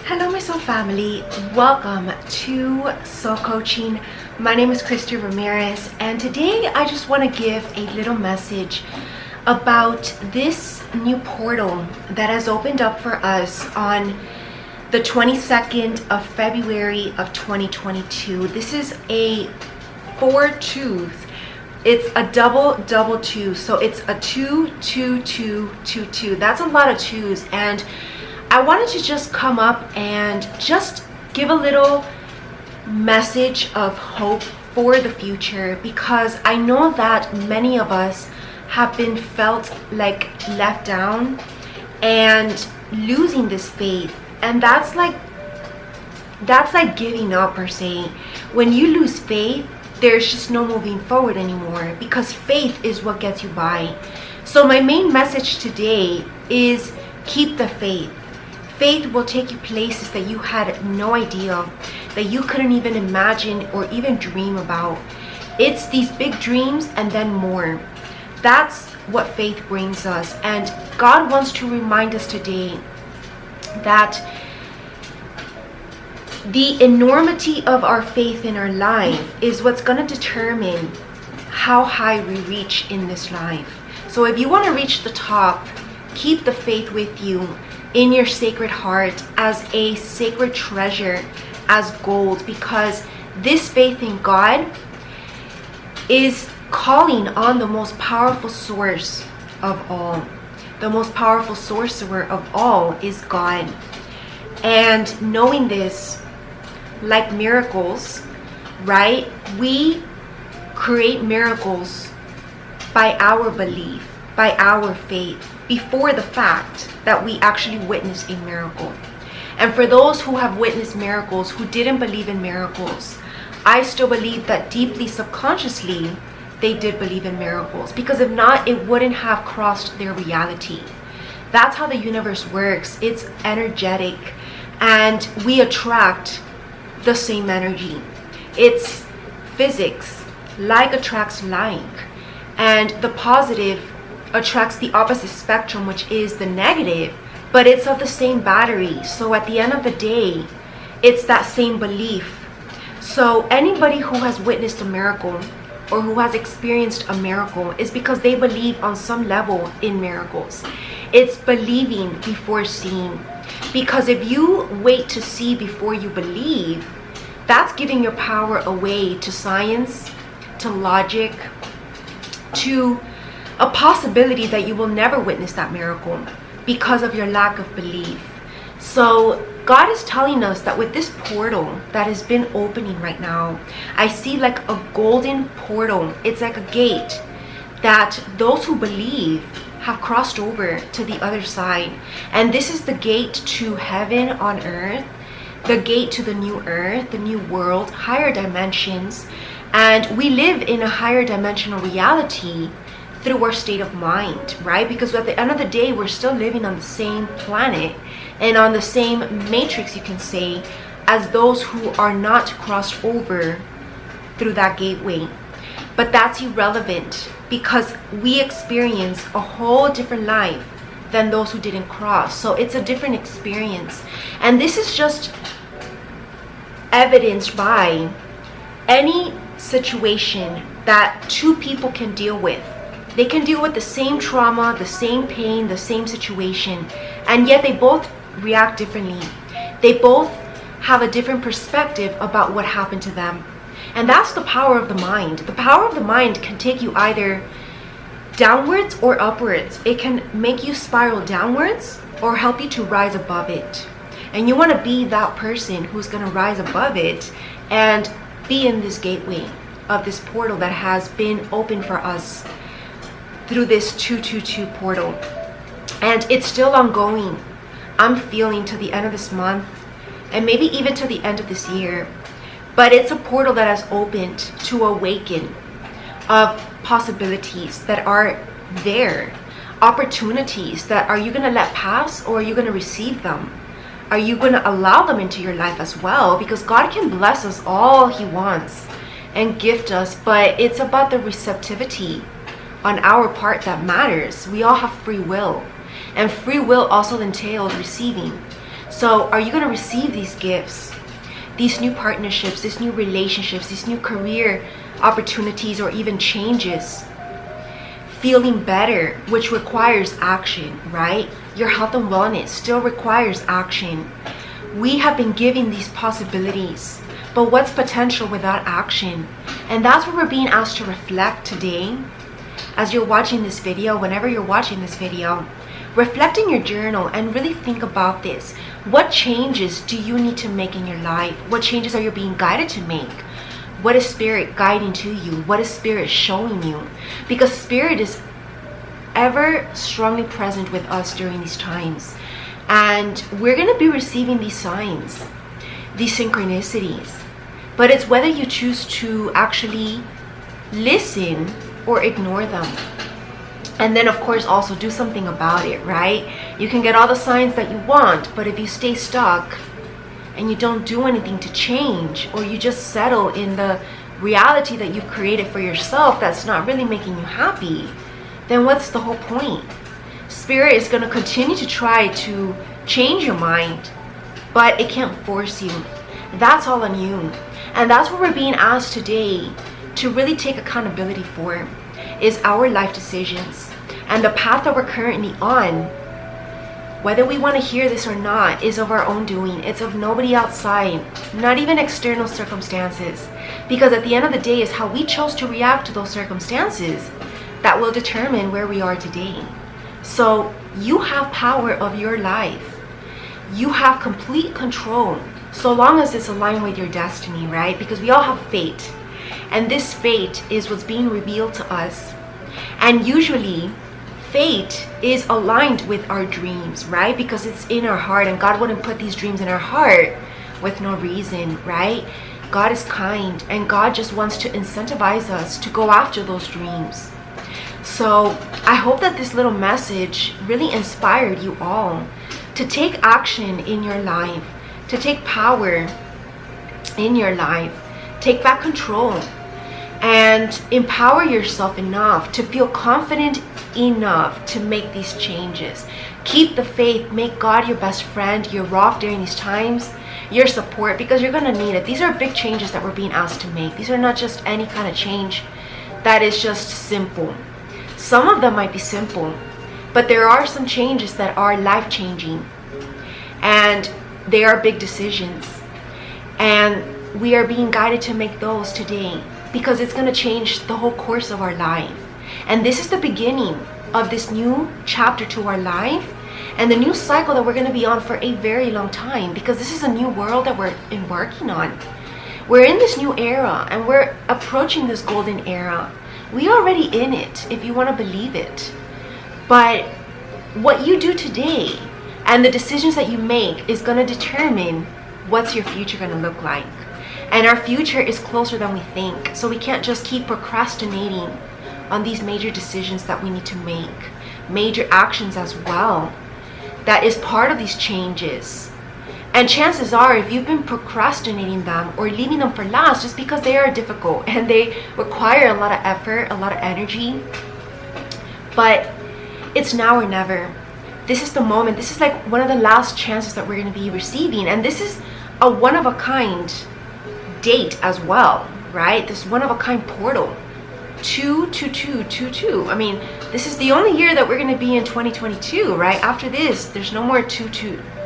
Hello my soul family, welcome to Soul Coaching. My name is Christie Ramirez, and today I just want to give a little message about this new portal that has opened up for us on the 22nd of February of 2022. This is a 4 twos. It's a double two, so it's a 2 2 2 2 2. That's a lot of twos, and I wanted to just come up and just give a little message of hope for the future, because I know that many of us have been felt like left down and losing this faith, and that's like giving up per se. When you lose faith, there's just no moving forward anymore, because faith is what gets you by. So my main message today is keep the faith. Faith will take you places that you had no idea, that you couldn't even imagine or even dream about. It's these big dreams and then more. That's what faith brings us. And God wants to remind us today that the enormity of our faith in our life is what's going to determine how high we reach in this life. So if you want to reach the top, keep the faith with you in your sacred heart as a sacred treasure, as gold, because this faith in God is calling on the most powerful source of all. The most powerful sorcerer of all is God. And knowing this, like miracles, right? We create miracles by our belief, by our faith, before the fact that we actually witness a miracle. And for those who have witnessed miracles who didn't believe in miracles, I still believe that deeply subconsciously they did believe in miracles, because if not, it wouldn't have crossed their reality. That's how the universe works. It's energetic, and we attract the same energy. It's physics. Like attracts like, and the positive attracts the opposite spectrum, which is the negative, but it's of the same battery. So at the end of the day, it's that same belief. So anybody who has witnessed a miracle or who has experienced a miracle is because they believe on some level in miracles. It's believing before seeing. Because if you wait to see before you believe, that's giving your power away to science, to logic, to a possibility that you will never witness that miracle because of your lack of belief. So God is telling us that with this portal that has been opening right now, I see like a golden portal. It's like a gate that those who believe have crossed over to the other side. And this is the gate to heaven on earth, the gate to the new earth, the new world, higher dimensions. And we live in a higher dimensional reality through our state of mind, right? Because at the end of the day, we're still living on the same planet and on the same matrix, you can say, as those who are not crossed over through that gateway. But that's irrelevant, because we experience a whole different life than those who didn't cross. So it's a different experience. And this is just evidenced by any situation that two people can deal with. They can deal with the same trauma, the same pain, the same situation, and yet they both react differently. They both have a different perspective about what happened to them. And that's the power of the mind. The power of the mind can take you either downwards or upwards. It can make you spiral downwards or help you to rise above it. And you want to be that person who's going to rise above it and be in this gateway of this portal that has been opened for us through this 222 portal. And it's still ongoing. I'm feeling to the end of this month, and maybe even to the end of this year. But it's a portal that has opened to awaken of possibilities that are there, opportunities that are you going to let pass, or are you going to receive them? Are you going to allow them into your life as well? Because God can bless us all He wants and gift us, but it's about the receptivity on our part that matters. We all have free will, and free will also entails receiving. So are you going to receive these gifts, these new partnerships, these new relationships, these new career opportunities, or even changes? Feeling better, which requires action, right? Your health and wellness still requires action. We have been given these possibilities, but what's potential without action? And that's what we're being asked to reflect today. As you're watching this video, whenever you're watching this video, reflect in your journal and really think about this. What changes do you need to make in your life? What changes are you being guided to make? What is Spirit guiding to you? What is Spirit showing you? Because Spirit is ever strongly present with us during these times. And we're going to be receiving these signs, these synchronicities. But it's whether you choose to actually listen or ignore them. And then, of course, also do something about it, right? You can get all the signs that you want, but if you stay stuck and you don't do anything to change, or you just settle in the reality that you've created for yourself that's not really making you happy, then what's the whole point? Spirit is going to continue to try to change your mind, but it can't force you. That's all on you. And that's what we're being asked today to really take accountability for, is our life decisions. And the path that we're currently on, whether we want to hear this or not, is of our own doing. It's of nobody outside, not even external circumstances. Because at the end of the day, is how we chose to react to those circumstances that will determine where we are today. So you have power of your life. You have complete control, so long as it's aligned with your destiny, right? Because we all have fate. And this fate is what's being revealed to us. And usually, fate is aligned with our dreams, right? Because it's in our heart, and God wouldn't put these dreams in our heart with no reason, right? God is kind, and God just wants to incentivize us to go after those dreams. So I hope that this little message really inspired you all to take action in your life, to take power in your life, take back control, and empower yourself enough to feel confident enough to make these changes. Keep the faith. Make God your best friend, your rock during these times, your support, because you're going to need it. These are big changes that we're being asked to make. These are not just any kind of change that is just simple. Some of them might be simple, but there are some changes that are life-changing, and they are big decisions, and we are being guided to make those today, because it's going to change the whole course of our life. And this is the beginning of this new chapter to our life, and the new cycle that we're going to be on for a very long time, because this is a new world that we're embarking on. We're in this new era, and we're approaching this golden era. We are already in it, if you want to believe it. But what you do today and the decisions that you make is going to determine what's your future going to look like. And our future is closer than we think. So we can't just keep procrastinating on these major decisions that we need to make. Major actions as well. That is part of these changes. And chances are, if you've been procrastinating them or leaving them for last, just because they are difficult and they require a lot of effort, a lot of energy. But it's now or never. This is the moment. This is like one of the last chances that we're going to be receiving. And this is a one-of-a-kind date as well, right? This one-of-a-kind portal. 22222. I mean, this is the only year that we're going to be in 2022, right? After this, there's no more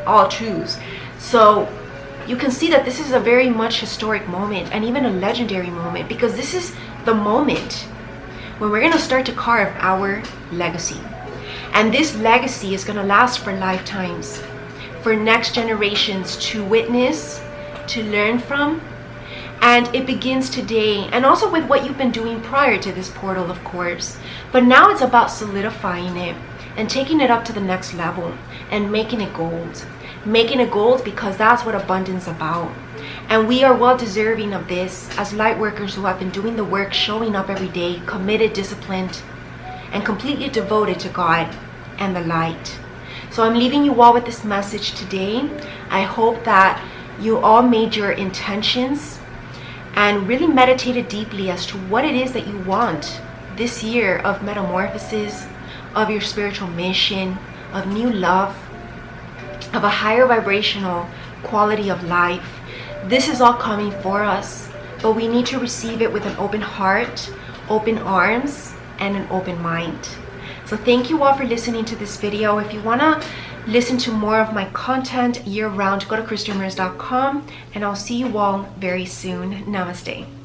all twos. So you can see that this is a very much historic moment, and even a legendary moment, because this is the moment when we're going to start to carve our legacy. And this legacy is going to last for lifetimes, for next generations to witness, to learn from. And it begins today, and also with what you've been doing prior to this portal, of course. But now it's about solidifying it and taking it up to the next level and making it gold. Making it gold, because that's what abundance is about. And we are well deserving of this as light workers who have been doing the work, showing up every day, committed, disciplined, and completely devoted to God and the light. So I'm leaving you all with this message today. I hope that you all made your intentions and really meditated deeply as to what it is that you want this year of metamorphosis, of your spiritual mission, of new love, of a higher vibrational quality of life. This is all coming for us, but we need to receive it with an open heart, open arms, and an open mind. So thank you all for listening to this video. If you want to listen to more of my content year-round, go to ChristieRamirez.com, and I'll see you all very soon. Namaste.